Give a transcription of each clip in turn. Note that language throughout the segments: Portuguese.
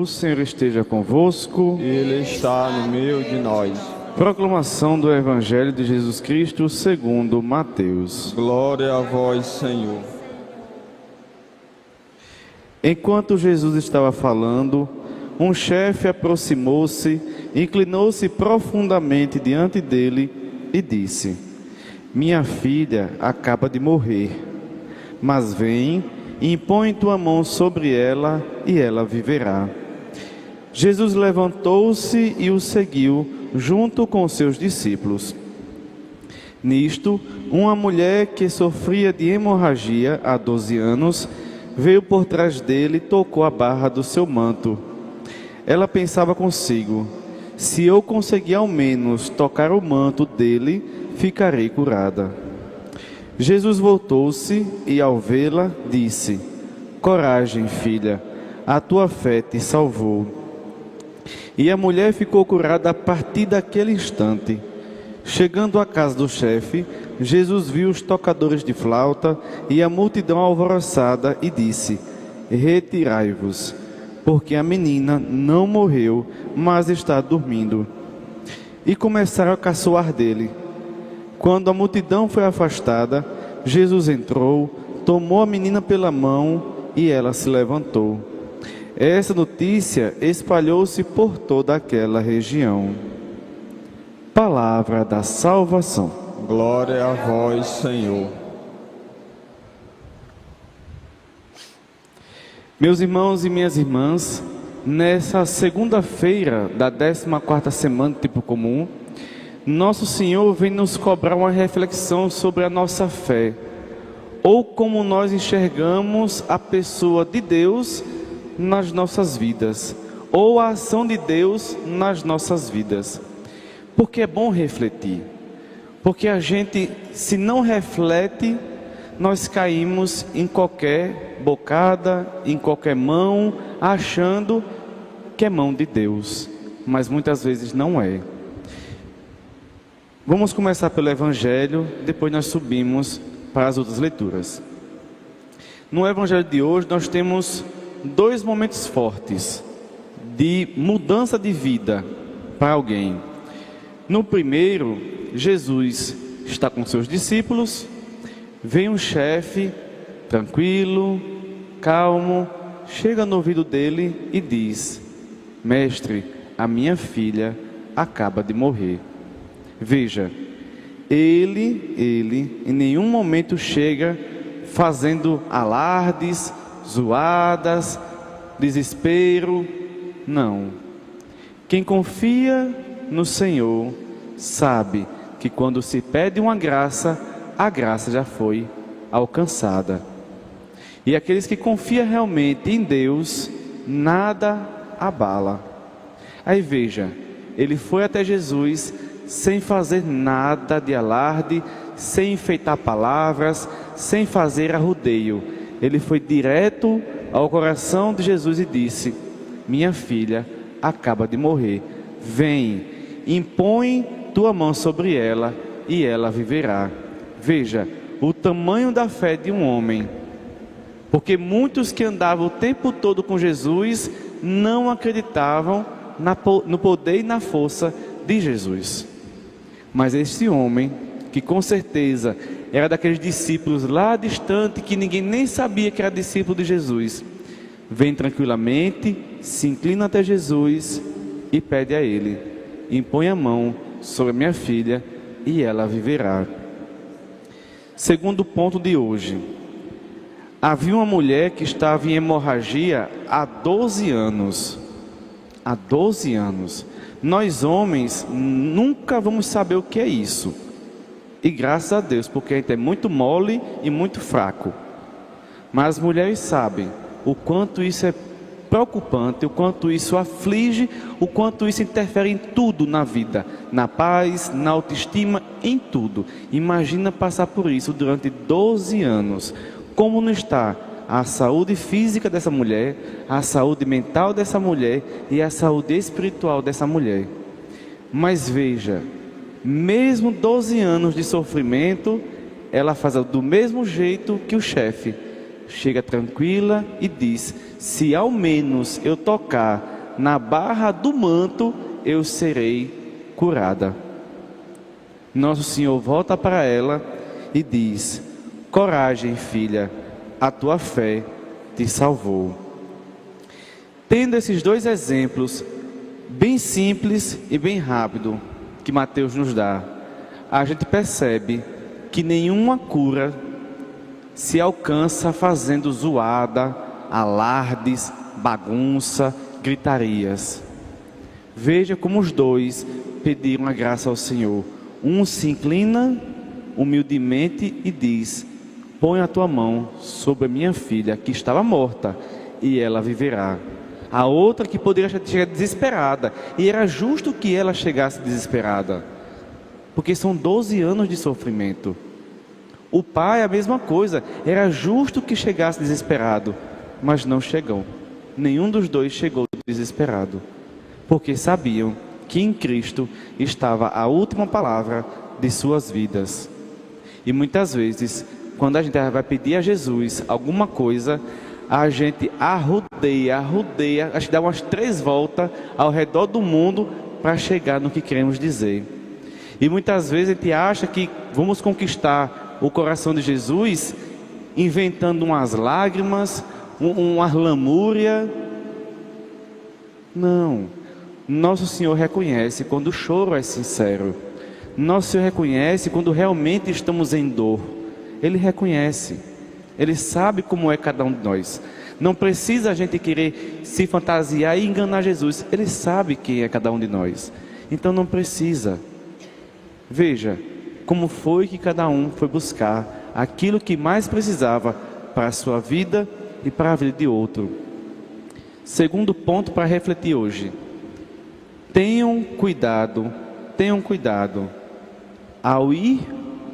Senhor esteja convosco. Ele está no meio de nós. Proclamação do Evangelho de Jesus Cristo segundo Mateus. Glória a vós, Senhor. Enquanto Jesus estava falando, um chefe aproximou-se, inclinou-se profundamente diante dele e disse: Minha filha acaba de morrer, mas vem, impõe tua mão sobre ela e ela viverá. Jesus levantou-se e o seguiu junto com seus discípulos. Nisto, uma mulher que sofria de hemorragia há 12 anos, veio por trás dele e tocou a barra do seu manto. Ela pensava consigo: se eu conseguir ao menos tocar o manto dele, ficarei curada. Jesus voltou-se e, ao vê-la, disse: Coragem, filha, a tua fé te salvou. E a mulher ficou curada a partir daquele instante. Chegando à casa do chefe, Jesus viu os tocadores de flauta e a multidão alvoroçada e disse: Retirai-vos, porque a menina não morreu, mas está dormindo. E começaram a caçoar dele. Quando a multidão foi afastada, Jesus entrou, tomou a menina pela mão e ela se levantou. Essa notícia espalhou-se por toda aquela região. Palavra da salvação. Glória a vós, Senhor. Meus irmãos e minhas irmãs, nessa segunda-feira da 14ª semana do Tempo Comum, Nosso Senhor vem nos cobrar uma reflexão sobre a nossa fé, ou como nós enxergamos a pessoa de Deus nas nossas vidas, ou a ação de Deus nas nossas vidas. Porque é bom refletir, porque a gente, se não reflete, nós caímos em qualquer bocada, em qualquer mão, achando que é mão de Deus, mas muitas vezes não é. Vamos começar pelo Evangelho, depois nós subimos para as outras leituras. No Evangelho de hoje nós temos dois momentos fortes de mudança de vida para alguém. No primeiro, Jesus está com seus discípulos, vem um chefe tranquilo, calmo, chega no ouvido dele e diz: Mestre, a minha filha acaba de morrer. Veja, ele em nenhum momento chega fazendo alardes, zoadas, desespero. Não. Quem confia no Senhor sabe que quando se pede uma graça, a graça já foi alcançada. E aqueles que confiam realmente em Deus, nada abala. Aí veja, ele foi até Jesus sem fazer nada de alarde, sem enfeitar palavras, sem fazer arrudeio. Ele foi direto ao coração de Jesus e disse: Minha filha acaba de morrer. Vem, impõe tua mão sobre ela e ela viverá. Veja, o tamanho da fé de um homem. Porque muitos que andavam o tempo todo com Jesus não acreditavam no poder e na força de Jesus. Mas esse homem, que com certeza era daqueles discípulos lá distante, que ninguém nem sabia que era discípulo de Jesus, vem tranquilamente, se inclina até Jesus e pede a ele: impõe a mão sobre a minha filha e ela viverá. Segundo ponto de hoje, havia uma mulher que estava em hemorragia há 12 anos. Há 12 anos. Nós homens nunca vamos saber o que é isso. E graças a Deus, porque a gente é muito mole e muito fraco. Mas as mulheres sabem o quanto isso é preocupante, o quanto isso aflige, o quanto isso interfere em tudo na vida, na paz, na autoestima, em tudo. Imagina passar por isso durante 12 anos. Como não está a saúde física dessa mulher, a saúde mental dessa mulher e a saúde espiritual dessa mulher. Mas veja, mesmo 12 anos de sofrimento, ela faz do mesmo jeito que o chefe. Chega tranquila e diz: se ao menos eu tocar na barra do manto eu serei curada. Nosso Senhor volta para ela e diz: coragem, filha, a tua fé te salvou. Tendo esses dois exemplos, bem simples e bem rápido, que Mateus nos dá, a gente percebe que nenhuma cura se alcança fazendo zoada, alardes, bagunça, gritarias. Veja como os dois pediram a graça ao Senhor. Um se inclina humildemente e diz: põe a tua mão sobre a minha filha que estava morta e ela viverá. A outra que poderia chegar desesperada, e era justo que ela chegasse desesperada, porque são 12 anos de sofrimento. O pai a mesma coisa, era justo que chegasse desesperado, mas não chegou. Nenhum dos dois chegou desesperado, porque sabiam que em Cristo estava a última palavra de suas vidas. E muitas vezes, quando a gente vai pedir a Jesus alguma coisa, a gente arrodeia, a gente dá umas 3 voltas ao redor do mundo para chegar no que queremos dizer. E muitas vezes a gente acha que vamos conquistar o coração de Jesus inventando umas lágrimas, uma lamúria. Não. Nosso Senhor reconhece quando o choro é sincero. Nosso Senhor reconhece quando realmente estamos em dor. Ele reconhece. Ele sabe como é cada um de nós. Não precisa a gente querer se fantasiar e enganar Jesus. Ele sabe quem é cada um de nós. Então não precisa. Veja como foi que cada um foi buscar aquilo que mais precisava para a sua vida e para a vida de outro. Segundo ponto para refletir hoje. Tenham cuidado ao ir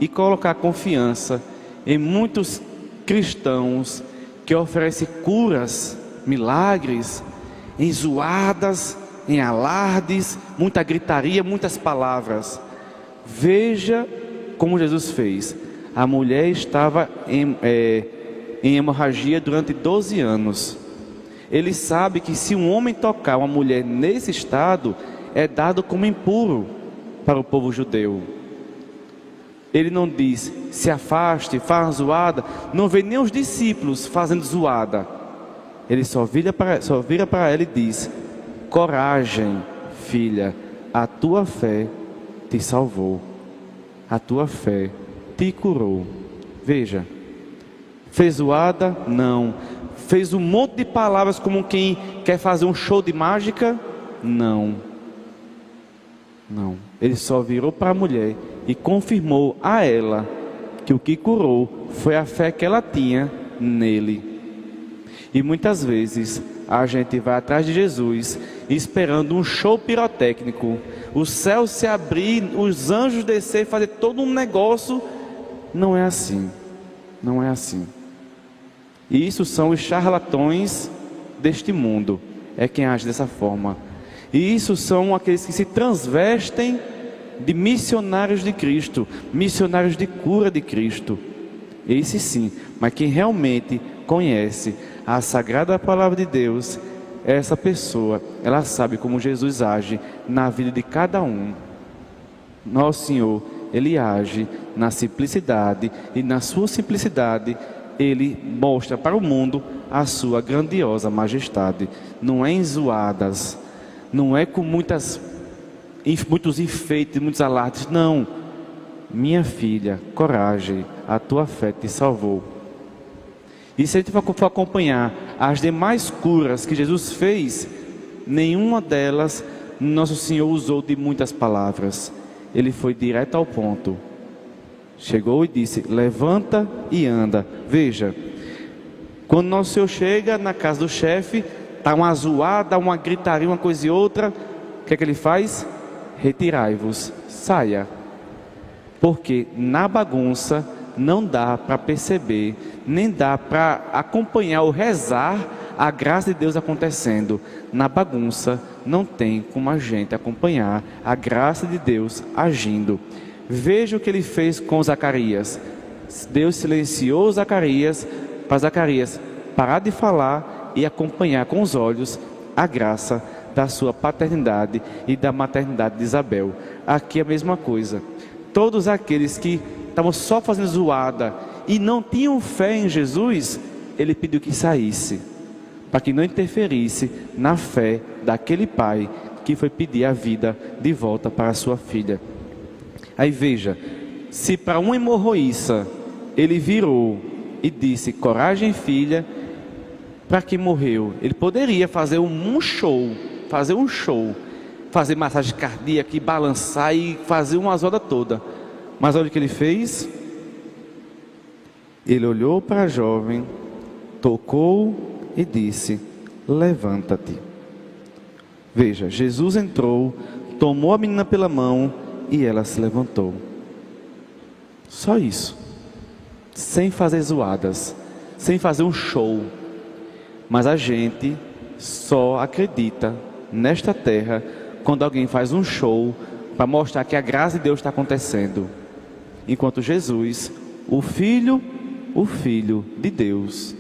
e colocar confiança em muitos cristãos que oferecem curas, milagres, em zoadas, em alardes, muita gritaria, muitas palavras. Veja como Jesus fez. A mulher estava em hemorragia durante 12 anos. Ele sabe que se um homem tocar uma mulher nesse estado, é dado como impuro para o povo judeu. Ele não diz: se afaste, faça zoada. Não vê nem os discípulos fazendo zoada. Ele só vira para ela e diz: coragem, filha, a tua fé te salvou. A tua fé te curou. Veja, fez zoada? Não. Fez um monte de palavras como quem quer fazer um show de mágica? Não. Não. Ele só virou para a mulher e confirmou a ela que o que curou foi a fé que ela tinha nele. E muitas vezes a gente vai atrás de Jesus esperando um show pirotécnico, o céu se abrir, os anjos descer, fazer todo um negócio. Não é assim. Não é assim. E isso são os charlatões deste mundo, é quem age dessa forma. E isso são aqueles que se transvestem de missionários de Cristo, missionários de cura de Cristo. Esse sim, mas quem realmente conhece a sagrada palavra de Deus, essa pessoa, ela sabe como Jesus age na vida de cada um. Nosso Senhor, Ele age na simplicidade, e na sua simplicidade Ele mostra para o mundo a sua grandiosa majestade. Não é em zoadas, não é com muitos enfeites, muitos alardes. Não. Minha filha, coragem, a tua fé te salvou. E se a gente for acompanhar as demais curas que Jesus fez, nenhuma delas Nosso Senhor usou de muitas palavras. Ele foi direto ao ponto. Chegou e disse: levanta e anda. Veja, quando Nosso Senhor chega na casa do chefe, está uma zoada, uma gritaria, uma coisa e outra, o que é que ele faz? Retirai-vos, saia. Porque na bagunça não dá para perceber, nem dá para acompanhar ou rezar a graça de Deus acontecendo. Na bagunça não tem como a gente acompanhar a graça de Deus agindo. Veja o que ele fez com Zacarias. Deus silenciou Zacarias para Zacarias parar de falar e acompanhar com os olhos a graça da sua paternidade e da maternidade de Isabel. Aqui é a mesma coisa. Todos aqueles que estavam só fazendo zoada e não tinham fé em Jesus, ele pediu que saísse, para que não interferisse na fé daquele pai que foi pedir a vida de volta para a sua filha. Aí veja, se para uma hemorroíça ele virou e disse: coragem, filha, para que morreu, ele poderia fazer um show, fazer massagem cardíaca e balançar e fazer uma zoada toda. Mas olha o que ele fez. Ele olhou para a jovem, tocou e disse: levanta-te. Veja, Jesus entrou, tomou a menina pela mão e ela se levantou. Só isso, sem fazer zoadas, sem fazer um show. Mas a gente só acredita nesta terra quando alguém faz um show para mostrar que a graça de Deus está acontecendo. Enquanto Jesus, o Filho de Deus,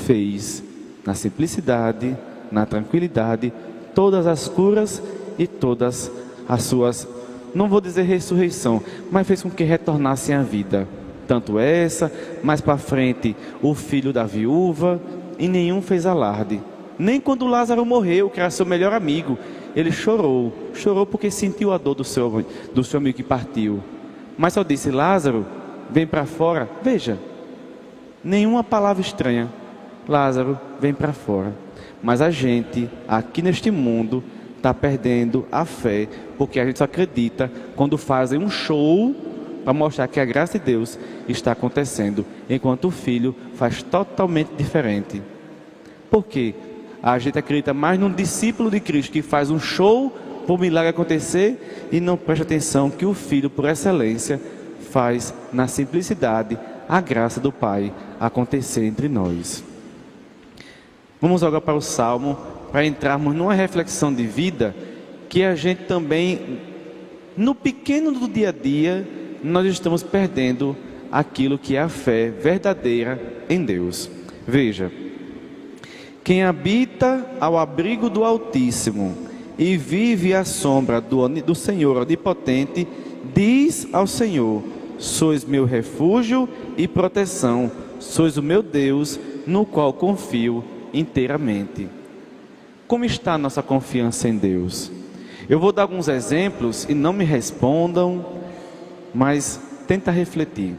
fez na simplicidade, na tranquilidade, todas as curas e todas as suas, não vou dizer ressurreição, mas fez com que retornassem à vida. Tanto essa, mais para frente, o filho da viúva, e nenhum fez alarde. Nem quando Lázaro morreu, que era seu melhor amigo, ele chorou porque sentiu a dor do seu amigo que partiu. Mas só disse: Lázaro, vem para fora. Veja, nenhuma palavra estranha. Lázaro, vem para fora. Mas a gente, aqui neste mundo, está perdendo a fé, porque a gente só acredita quando fazem um show para mostrar que a graça de Deus está acontecendo, enquanto o Filho faz totalmente diferente. Por quê? A gente acredita mais num discípulo de Cristo que faz um show para o milagre acontecer e não presta atenção que o Filho, por excelência, faz na simplicidade a graça do Pai acontecer entre nós. Vamos agora para o Salmo, para entrarmos numa reflexão de vida, que a gente também, no pequeno do dia a dia, nós estamos perdendo aquilo que é a fé verdadeira em Deus. Veja, quem habita ao abrigo do Altíssimo e vive à sombra do Senhor Onipotente, diz ao Senhor: sois meu refúgio e proteção, sois o meu Deus, no qual confio inteiramente. Como está a nossa confiança em Deus? Eu vou dar alguns exemplos e não me respondam, mas tenta refletir.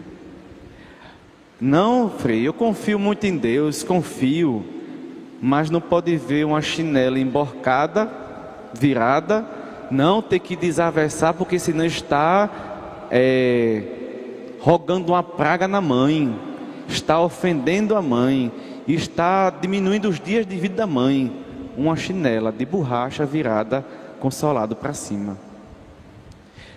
Não, Frei, eu confio muito em Deus, confio, mas não pode ver uma chinela emborcada, virada, não ter que desaversar, porque senão está rogando uma praga na mãe, está ofendendo a mãe, está diminuindo os dias de vida da mãe. Uma chinela de borracha virada com o solado para cima.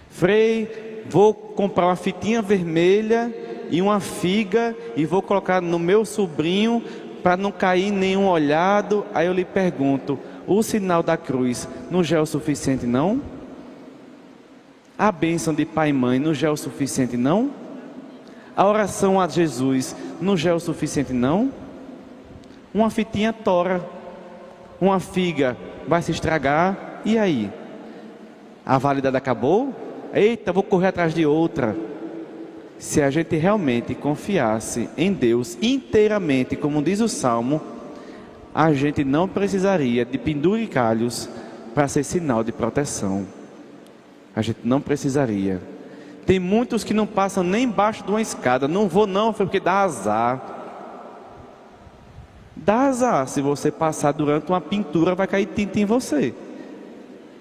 Frei, vou comprar uma fitinha vermelha e uma figa e vou colocar no meu sobrinho para não cair nenhum olhado. Aí eu lhe pergunto: o sinal da cruz não já é o suficiente, não? A bênção de pai e mãe não já é o suficiente, não? A oração a Jesus não já é o suficiente, não? Uma fitinha tora, uma figa vai se estragar, e aí? A validade acabou? Eita, vou correr atrás de outra. Se a gente realmente confiasse em Deus inteiramente, como diz o Salmo, a gente não precisaria de penduricalhos para ser sinal de proteção. A gente não precisaria. Tem muitos que não passam nem embaixo de uma escada. Não vou não, porque dá azar. Dá azar, se você passar durante uma pintura, vai cair tinta em você.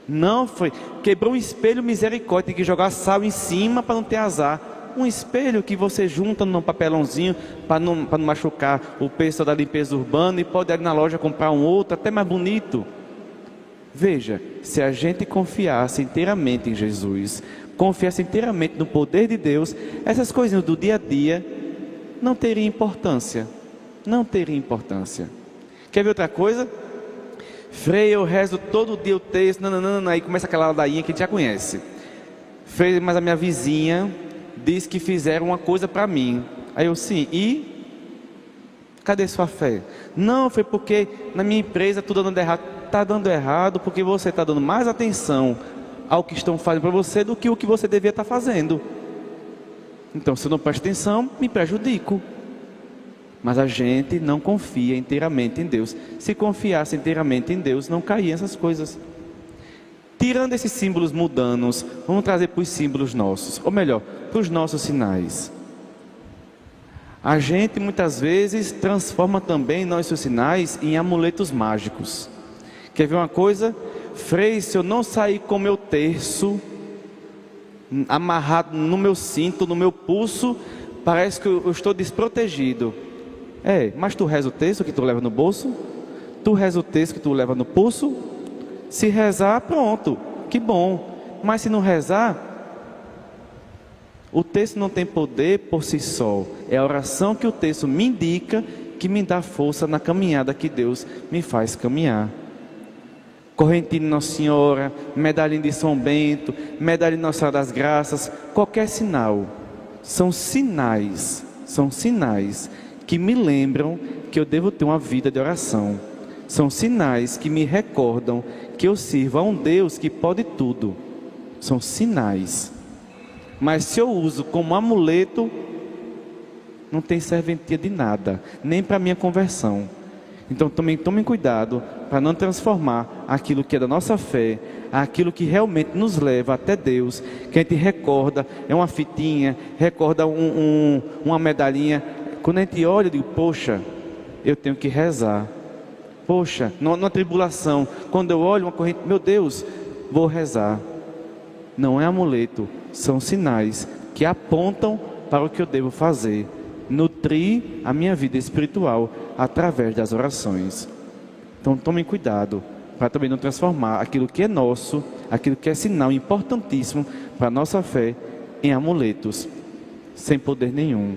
Não, foi, quebrou um espelho, misericórdia, tem que jogar sal em cima para não ter azar. Um espelho que você junta num papelãozinho para não machucar o pessoal da limpeza urbana, e pode ir na loja comprar um outro, até mais bonito. Veja, se a gente confiasse inteiramente em Jesus, confiasse inteiramente no poder de Deus, essas coisinhas do dia a dia não teriam importância. Não teria importância. Quer ver outra coisa? Frei, eu rezo todo dia o texto, aí começa aquela ladainha que a gente já conhece. Frei, mas a minha vizinha diz que fizeram uma coisa para mim. Aí eu, sim, e? Cadê sua fé? Não, foi porque na minha empresa tudo andando errado. está dando errado porque você está dando mais atenção ao que estão fazendo para você do que o que você devia estar fazendo. Então, se eu não presto atenção, me prejudico. Mas a gente não confia inteiramente em Deus. Se confiasse inteiramente em Deus, não caía essas coisas. Tirando esses símbolos mundanos, vamos trazer para os símbolos nossos, ou melhor, para os nossos sinais. A gente muitas vezes transforma também nossos sinais em amuletos mágicos. Quer ver uma coisa? Frei, se eu não sair com meu terço amarrado no meu cinto, no meu pulso, parece que eu estou desprotegido. Mas tu reza o terço que tu leva no bolso? Tu reza o terço que tu leva no pulso? Se rezar, pronto, que bom. Mas se não rezar, o texto não tem poder por si só. É a oração que o texto me indica, que me dá força na caminhada que Deus me faz caminhar. Correntinha de Nossa Senhora, medalhinha de São Bento, medalhinha de Nossa Senhora das Graças, qualquer sinal. São sinais que me lembram que eu devo ter uma vida de oração. São sinais que me recordam que eu sirvo a um Deus que pode tudo. São sinais. Mas se eu uso como amuleto, não tem serventia de nada, nem para a minha conversão. Então também tomem cuidado para não transformar aquilo que é da nossa fé, aquilo que realmente nos leva até Deus, que a gente recorda, é uma fitinha, recorda uma medalhinha. Quando a gente olha, eu digo, poxa, eu tenho que rezar. Poxa, numa tribulação, quando eu olho uma corrente, meu Deus, vou rezar. Não é amuleto, são sinais que apontam para o que eu devo fazer. Nutrir a minha vida espiritual através das orações. Então tomem cuidado para também não transformar aquilo que é nosso, aquilo que é sinal importantíssimo para a nossa fé, em amuletos, sem poder nenhum.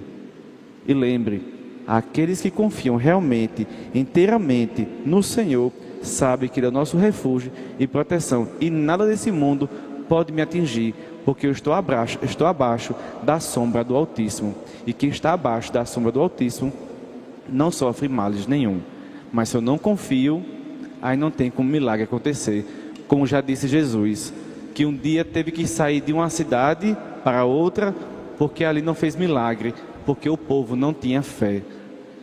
E lembre, aqueles que confiam realmente, inteiramente no Senhor, sabem que Ele é o nosso refúgio e proteção, e nada desse mundo pode me atingir, porque eu estou abaixo da sombra do Altíssimo. E quem está abaixo da sombra do Altíssimo não sofre males nenhum. Mas se eu não confio, aí não tem como milagre acontecer. Como já disse Jesus, que um dia teve que sair de uma cidade para outra, porque ali não fez milagre, porque o povo não tinha fé.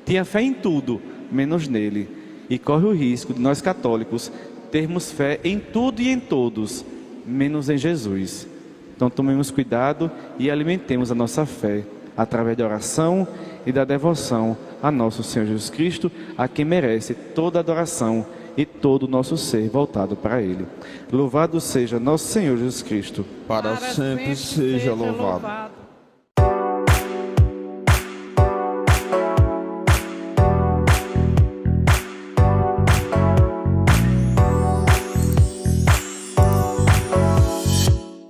Tinha fé em tudo, menos nele. E corre o risco de nós católicos termos fé em tudo e em todos, menos em Jesus. Então tomemos cuidado e alimentemos a nossa fé através da oração e da devoção a nosso Senhor Jesus Cristo, a quem merece toda a adoração e todo o nosso ser voltado para Ele. Louvado seja nosso Senhor Jesus Cristo. Para sempre seja louvado.